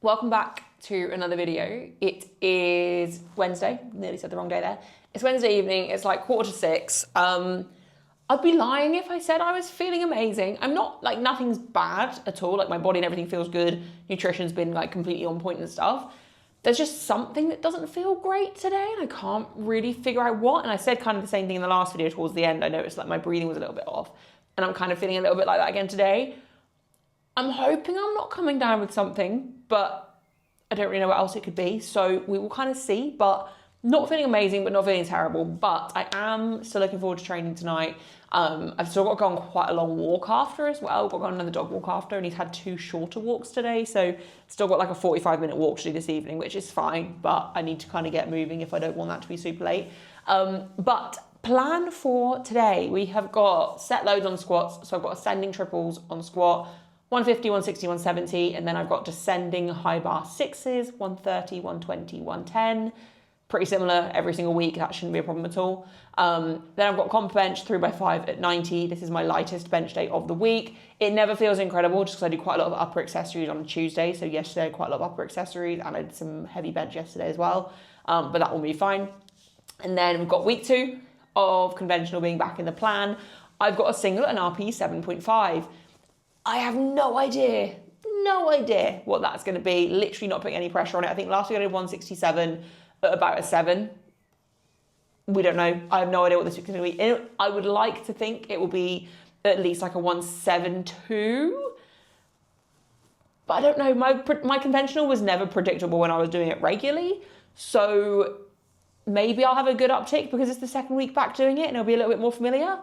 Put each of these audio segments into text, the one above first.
Welcome back to another video. It is Wednesday, nearly said the wrong day there. It's Wednesday evening, it's like 5:45. I'd be lying if I said I was feeling amazing. I'm not, like, nothing's bad at all. Like, my body and everything feels good. Nutrition's been like completely on point and stuff. There's just something that doesn't feel great today and I can't really figure out what. And I said kind of the same thing in the last video towards the end. I noticed like my breathing was a little bit off and I'm kind of feeling a little bit like that again today. I'm hoping I'm not coming down with something, but I don't really know what else it could be. So we will kind of see, but not feeling amazing, but not feeling terrible. But I am still looking forward to training tonight. I've still got to go on quite a long walk after as well. I've got to go on another dog walk after, and he's had 2 shorter walks today. So still got like a 45-minute walk to do this evening, which is fine, but I need to kind of get moving if I don't want that to be super late. But plan for today, we have got set loads on squats. So I've got ascending triples on squat, 150, 160, 170, and then I've got descending high bar 6s, 130, 120, 110. Pretty similar every single week. That shouldn't be a problem at all. Then I've got comp bench 3x5 at 90. This is my lightest bench day of the week. It never feels incredible just because I do quite a lot of upper accessories on a Tuesday. So yesterday I had quite a lot of upper accessories and I did some heavy bench yesterday as well. But that will be fine. And then we've got week 2 of conventional being back in the plan. I've got a singlet and RP 7.5. I have no idea what that's going to be. Literally not putting any pressure on it. I think last week I did 167 at about a 7. We don't know. I have no idea what this week's going to be. I would like to think it will be at least like a 172. But I don't know. My conventional was never predictable when I was doing it regularly. So maybe I'll have a good uptick because it's the second week back doing it and it'll be a little bit more familiar.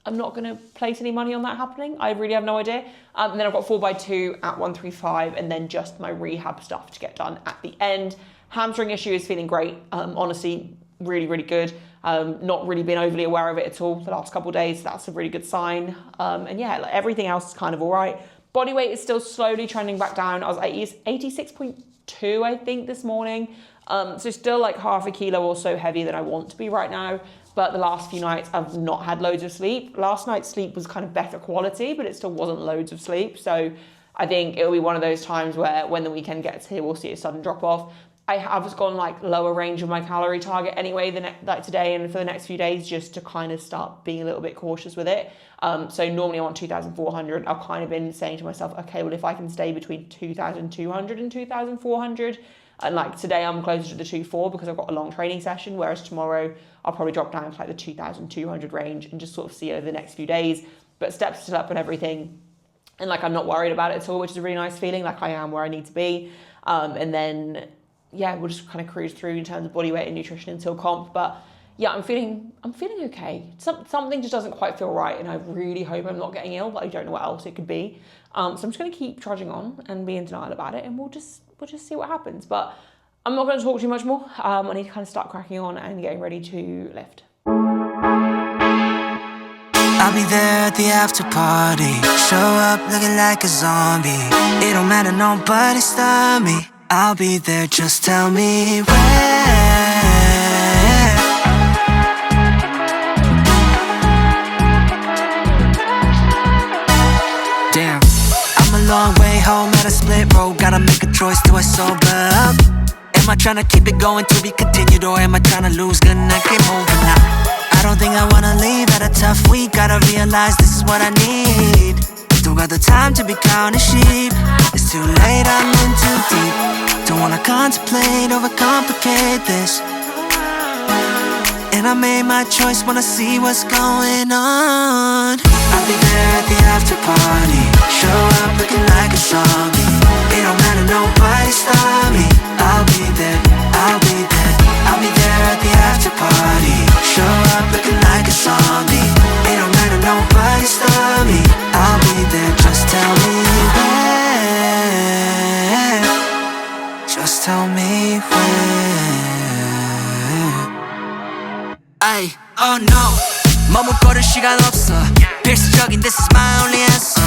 I'm not going to place any money on that happening. I really have no idea. And then I've got 4x2 at 135 and then just my rehab stuff to get done at the end. Hamstring issue is feeling great. Honestly, really, really good. Not really been overly aware of it at all the last couple of days. So that's a really good sign. And yeah, like everything else is kind of all right. Body weight is still slowly trending back down. I was 86.2, I think, this morning. So still like half a kilo or so heavier than I want to be right now. But the last few nights I've not had loads of sleep. Last night's sleep was kind of better quality, but it still wasn't loads of sleep. So I think it'll be one of those times where when the weekend gets here, we'll see a sudden drop off. I have gone like lower range of my calorie target anyway, like today and for the next few days, just to kind of start being a little bit cautious with it. So normally I want 2,400. I've kind of been saying to myself, okay, well, if I can stay between 2,200 and 2,400, and like today I'm closer to the 2.4 because I've got a long training session, whereas tomorrow I'll probably drop down to like the 2,200 range and just sort of see over the next few days. But steps still up and everything. And like I'm not worried about it at all, which is a really nice feeling. Like I am where I need to be. And then yeah, we'll just kind of cruise through in terms of body weight and nutrition until comp. But yeah, I'm feeling okay. Something just doesn't quite feel right, and I really hope I'm not getting ill, but I don't know what else it could be. So I'm just going to keep trudging on and be in denial about it, and we'll just see what happens. But I'm not going to talk too much more. I need to kind of start cracking on and getting ready to lift. I'll be there at the after party. Show up looking like a zombie. It don't matter, nobody stop me. I'll be there, just tell me where. Damn, I'm a long way home at a split road. Gotta make a choice, do I sober up? Am I tryna keep it going to be continued, or am I tryna lose? Gonna keep moving now. I don't think I wanna leave at a tough week. Gotta realize this is what I need. Don't got the time to be counting sheep. It's too late, I'm in too deep. Don't wanna contemplate, overcomplicate this. And I made my choice, wanna see what's going on. I'll be there at the after party. Show up looking like a zombie. It don't matter, nobody stop me. I'll be there, I'll be there. I'll be there at the after party. Show up looking like a zombie. It don't matter, nobody stop me. I'll be there, just tell me where. Just tell me where. Ay, oh no, 머뭇거릴 시간 없어. 필수적인 this is my only answer.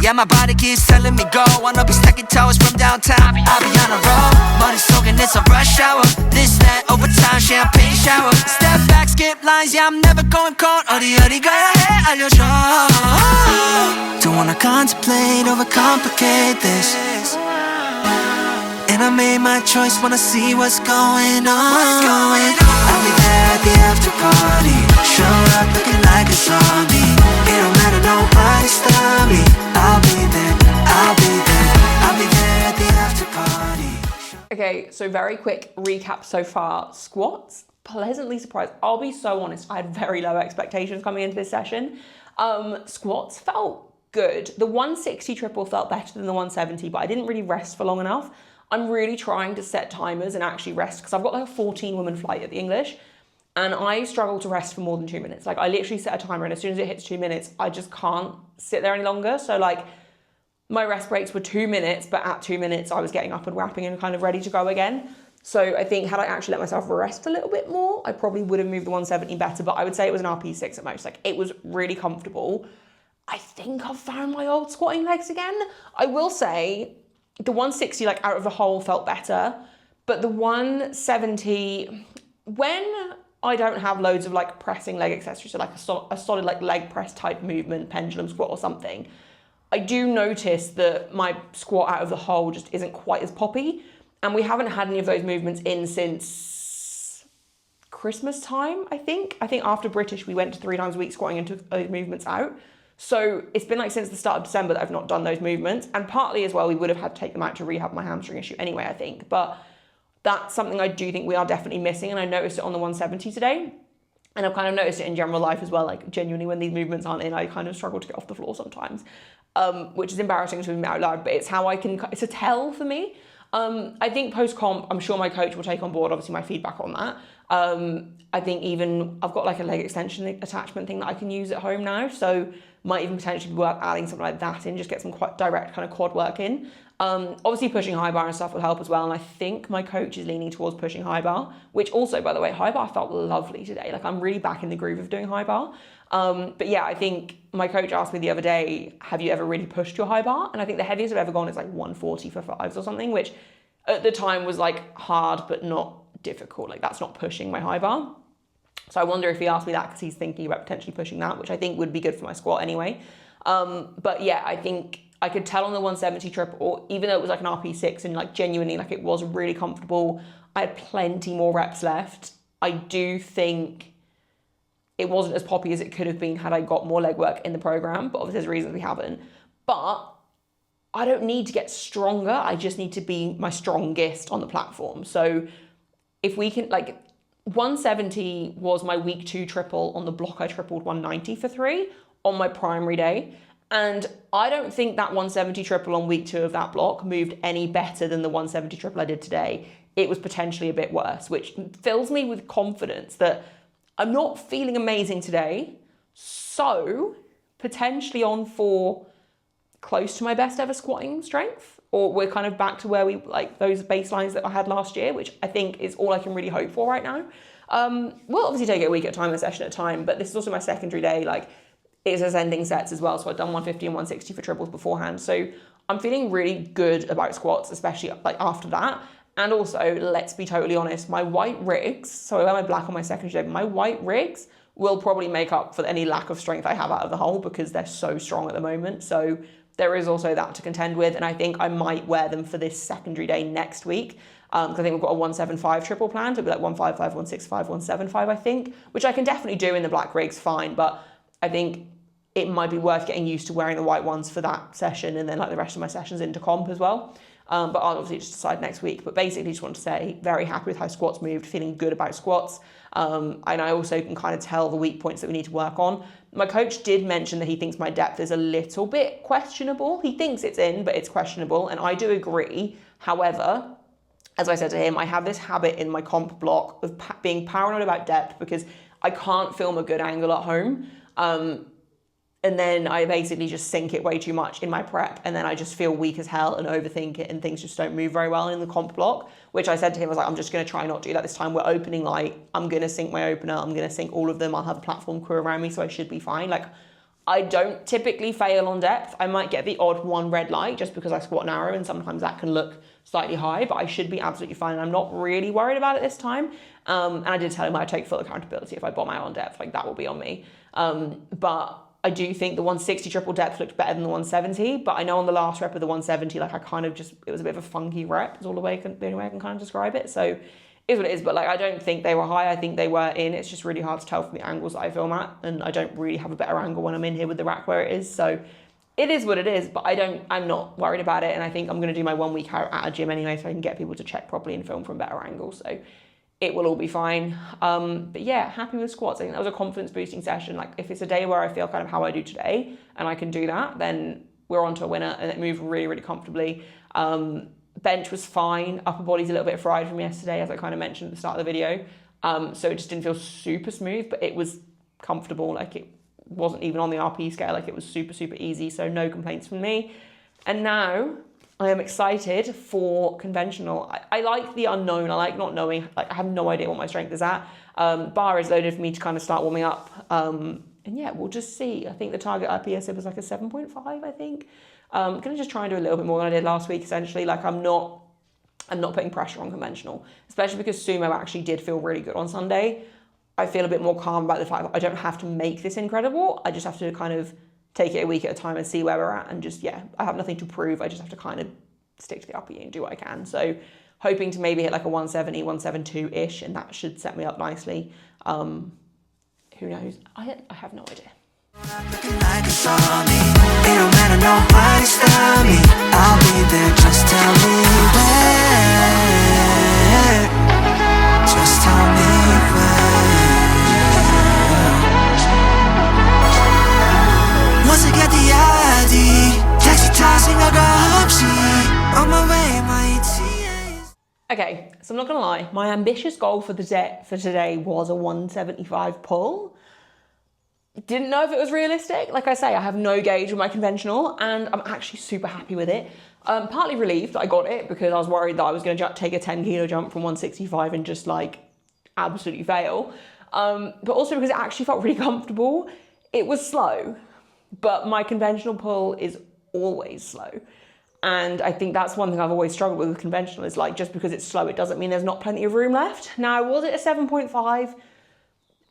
Yeah, my body keeps telling me go. Wanna be stacking towers from downtown. I'll be on a roll. 머릿속엔 it's a rush hour. This, that, overtime, champagne shower. Step back, skip lines, yeah, I'm never going cold. 어디 가야 해, 알려줘. Don't wanna contemplate, overcomplicate this. I made my choice, wanna see what's going on. I'll be there at the after party, show up looking like a zombie. It don't matter, nobody stop me. I'll be there, I'll be there, I'll be there at the after party. Okay, so very quick recap so far. Squats, pleasantly surprised. I'll be so honest, I had very low expectations coming into this session. Squats felt good. The 160 triple felt better than the 170, but I didn't really rest for long enough. I'm really trying to set timers and actually rest because I've got like a 14-woman flight at the English and I struggle to rest for more than 2 minutes. Like I literally set a timer and as soon as it hits 2 minutes, I just can't sit there any longer. So like my rest breaks were 2 minutes, but at 2 minutes I was getting up and wrapping and kind of ready to go again. So I think had I actually let myself rest a little bit more, I probably would have moved the 170 better, but I would say it was an RP6 at most. Like it was really comfortable. I think I've found my old squatting legs again. I will say the 160 like out of the hole felt better, but the 170, when I don't have loads of like pressing leg accessories, so like a solid like leg press type movement, pendulum squat or something, I do notice that my squat out of the hole just isn't quite as poppy. And we haven't had any of those movements in since Christmas time, I think. I think after British, we went to 3 times a week squatting and took those movements out. So it's been like since the start of December that I've not done those movements. And partly as well, we would have had to take them out to rehab my hamstring issue anyway, I think. But that's something I do think we are definitely missing. And I noticed it on the 170 today. And I've kind of noticed it in general life as well. Like genuinely when these movements aren't in, I kind of struggle to get off the floor sometimes, which is embarrassing to admit out loud, but it's how it's a tell for me. I think post-comp, I'm sure my coach will take on board, obviously, my feedback on that. I think even I've got like a leg extension attachment thing that I can use at home now. So might even potentially be worth adding something like that in, just get some quite direct kind of quad work in. Obviously pushing high bar and stuff will help as well. And I think my coach is leaning towards pushing high bar, which also, by the way, high bar felt lovely today. Like I'm really back in the groove of doing high bar. But yeah, I think my coach asked me the other day, have you ever really pushed your high bar? And I think the heaviest I've ever gone is like 140 for 5s or something, which at the time was like hard, but not difficult. Like that's not pushing my high bar. So I wonder if he asked me that because he's thinking about potentially pushing that, which I think would be good for my squat anyway. But yeah, I think I could tell on the 170 triple, even though it was like an RP6 and like genuinely like it was really comfortable, I had plenty more reps left. I do think it wasn't as poppy as it could have been had I got more leg work in the program, but obviously there's reasons we haven't. But I don't need to get stronger. I just need to be my strongest on the platform. So if we can, like 170 was my week 2 triple on the block. I tripled 190 for 3 on my primary day. And I don't think that 170 triple on week 2 of that block moved any better than the 170 triple I did today. It was potentially a bit worse, which fills me with confidence that I'm not feeling amazing today. So potentially on for close to my best ever squatting strength, or we're kind of back to where we like those baselines that I had last year, which I think is all I can really hope for right now. We'll obviously take it a week at a time, a session at a time, but this is also my secondary day. Like it's ascending sets as well. So I've done 150 and 160 for triples beforehand. So I'm feeling really good about squats, especially like after that. And also, let's be totally honest, my white rigs, so I wear my black on my secondary day, but my white rigs will probably make up for any lack of strength I have out of the hole because they're so strong at the moment. So there is also that to contend with. And I think I might wear them for this secondary day next week. Because I think we've got a 175 triple planned. It'll be like 155, 165, 175, I think, which I can definitely do in the black rigs fine. But I think it might be worth getting used to wearing the white ones for that session and then like the rest of my sessions into comp as well. But I'll obviously just decide next week. But basically just want to say, very happy with how squats moved, feeling good about squats. And I also can kind of tell the weak points that we need to work on. My coach did mention that he thinks my depth is a little bit questionable. He thinks it's in, but it's questionable. And I do agree. However, as I said to him, I have this habit in my comp block of being paranoid about depth because I can't film a good angle at home. And then I basically just sink it way too much in my prep. And then I just feel weak as hell and overthink it and things just don't move very well in the comp block, which I said to him, I was like, I'm just going to try not to do that this time. We're opening light. I'm going to sink my opener. I'm going to sink all of them. I'll have a platform crew around me, so I should be fine. Like, I don't typically fail on depth. I might get the odd one red light just because I squat narrow and sometimes that can look slightly high, but I should be absolutely fine. And I'm not really worried about it this time. And I did tell him I'd take full accountability if I bomb out on depth. Like, that will be on me. But I do think the 160 triple depth looked better than the 170, but I know on the last rep of the 170, like I kind of just, it was a bit of a funky rep, is all the only way I can kind of describe it. So it is what it is, but like I don't think they were high, I think they were in. It's just really hard to tell from the angles that I film at, and I don't really have a better angle when I'm in here with the rack where it is. So it is what it is, but I'm not worried about it, and I think I'm going to do my 1 week out at a gym anyway, so I can get people to check properly and film from better angles. So it will all be fine. But yeah, happy with squats. I think that was a confidence boosting session. Like if it's a day where I feel kind of how I do today and I can do that, then we're on to a winner, and it moved really, really comfortably. Bench was fine. Upper body's a little bit fried from yesterday, as I kind of mentioned at the start of the video. So it just didn't feel super smooth, but it was comfortable. Like it wasn't even on the RP scale. Like it was super, super easy. So no complaints from me. And now I am excited for conventional. I like the unknown. I like not knowing. Like I have no idea what my strength is at. Bar is loaded for me to kind of start warming up. And yeah, we'll just see. I think the target IP said was like a 7.5, I think. I'm going to just try and do a little bit more than I did last week, essentially. Like I'm not putting pressure on conventional, especially because Sumo actually did feel really good on Sunday. I feel a bit more calm about the fact that I don't have to make this incredible. I just have to kind of take it a week at a time and see where we're at. And just, yeah, I have nothing to prove. I just have to kind of stick to the upper and do what I can. So hoping to maybe hit like a 170, 172-ish, and that should set me up nicely. Who knows? I have no idea. Looking like a zombie. It don't matter, nobody stop me. I'll be there, just tell me where. Just tell me where. Once I get the ID, taxi tossing, I got on my way, my ETA. Okay, so I'm not gonna lie, my ambitious goal for today was a 175 pull. Didn't know if it was realistic. Like I say, I have no gauge with my conventional, and I'm actually super happy with it. Partly relieved that I got it, because I was worried that I was going to take a 10 kilo jump from 165 and just like absolutely fail. But also because it actually felt really comfortable. It was slow, but my conventional pull is always slow. And I think that's one thing I've always struggled with conventional, is like, just because it's slow, it doesn't mean there's not plenty of room left. Now, was it a 7.5?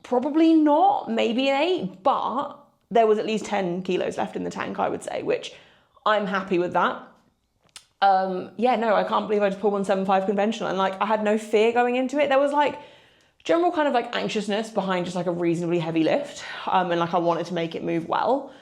Probably not, maybe an 8, but there was at least 10 kilos left in the tank, I would say, which I'm happy with that. Yeah, no, I can't believe I just pulled 175 conventional, and like I had no fear going into it. There was like general kind of like anxiousness behind just like a reasonably heavy lift, and like I wanted to make it move well,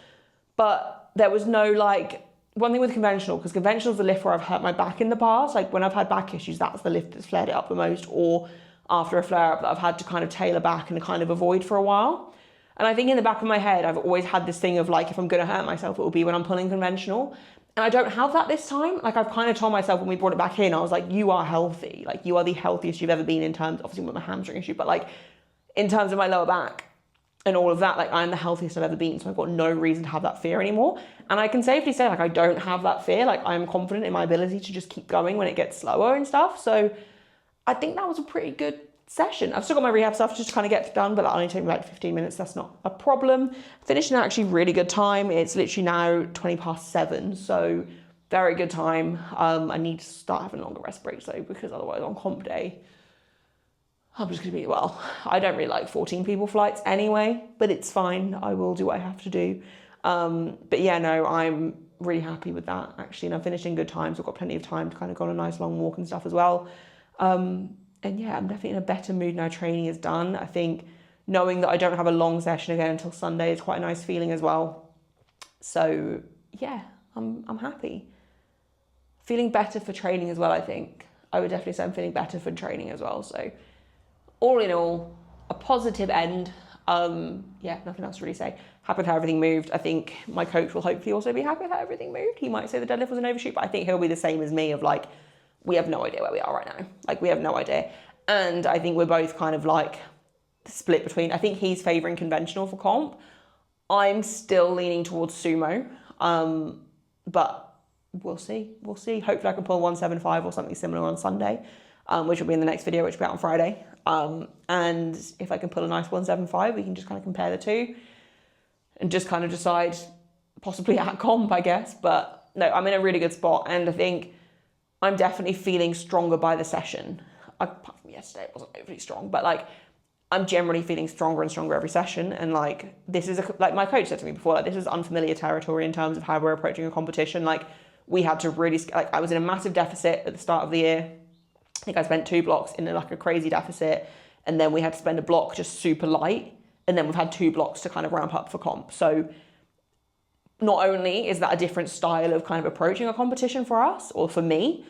but there was no like, one thing with conventional, because conventional is the lift where I've hurt my back in the past. Like when I've had back issues, that's the lift that's flared it up the most, or after a flare-up that I've had to kind of tailor back and kind of avoid for a while. And I think in the back of my head, I've always had this thing of like, if I'm going to hurt myself, it will be when I'm pulling conventional. And I don't have that this time. Like I've kind of told myself when we brought it back in, I was like, you are healthy. Like you are the healthiest you've ever been in terms, obviously with my hamstring issue, but like in terms of my lower back and all of that, like I'm the healthiest I've ever been. So I've got no reason to have that fear anymore. And I can safely say like, I don't have that fear. Like I'm confident in my ability to just keep going when it gets slower and stuff. So I think that was a pretty good session. I've still got my rehab stuff just to kind of get done, but that only took me like 15 minutes. That's not a problem. Finished in actually really good time. It's literally now 7:20, so very good time. I need to start having longer rest breaks though, because otherwise on comp day, I'm just gonna be, well, I don't really like 14 people flights anyway, but it's fine. I will do what I have to do. But yeah, no, I'm really happy with that actually. And I'm finished in good time, so I've got plenty of time to kind of go on a nice long walk and stuff as well. And yeah, I'm definitely in a better mood now training is done. I think knowing that I don't have a long session again until Sunday is quite a nice feeling as well. So yeah, I'm happy. Feeling better for training as well, I think. I would definitely say I'm feeling better for training as well. So all in all, a positive end. Yeah, nothing else to really say. Happy with how everything moved. I think my coach will hopefully also be happy with how everything moved. He might say the deadlift was an overshoot, but I think he'll be the same as me of like, we have no idea where we are right now. Like we have no idea. And I think we're both kind of like split between, I think he's favoring conventional for comp. I'm still leaning towards sumo. But we'll see. We'll see. Hopefully I can pull 175 or something similar on Sunday, which will be in the next video, which will be out on Friday. And if I can pull a nice 175, we can just kind of compare the two and just kind of decide possibly at comp, I guess. But no, I'm in a really good spot. And I think I'm definitely feeling stronger by the session. Apart from yesterday, it wasn't overly strong, but like I'm generally feeling stronger and stronger every session. And like, this is, like my coach said to me before, like, this is unfamiliar territory in terms of how we're approaching a competition. Like, we had to really, like, I was in a massive deficit at the start of the year. I think I spent 2 blocks in like a crazy deficit. And then we had to spend a block just super light. And then we've had 2 blocks to kind of ramp up for comp. So not only is that a different style of kind of approaching a competition for us, or for me,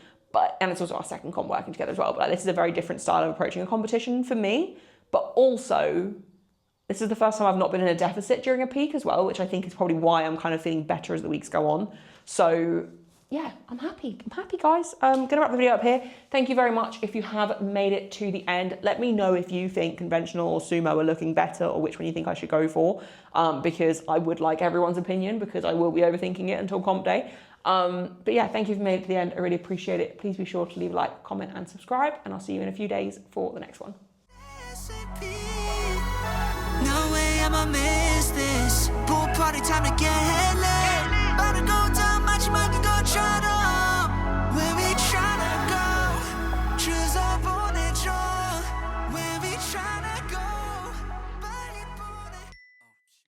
and it's also our second comp working together as well, but like, this is a very different style of approaching a competition for me. But also, this is the first time I've not been in a deficit during a peak as well, which I think is probably why I'm kind of feeling better as the weeks go on. So yeah, I'm happy, guys. I'm gonna wrap the video up here. Thank you very much if you have made it to the end. Let me know if you think conventional or sumo are looking better, or which one you think I should go for, because I would like everyone's opinion, because I will be overthinking it until comp day. But yeah, thank you for made it to the end. I really appreciate it. Please be sure to leave a like, comment, and subscribe, and I'll see you in a few days for the next one. No way I'ma miss this. Pool party time to get headless.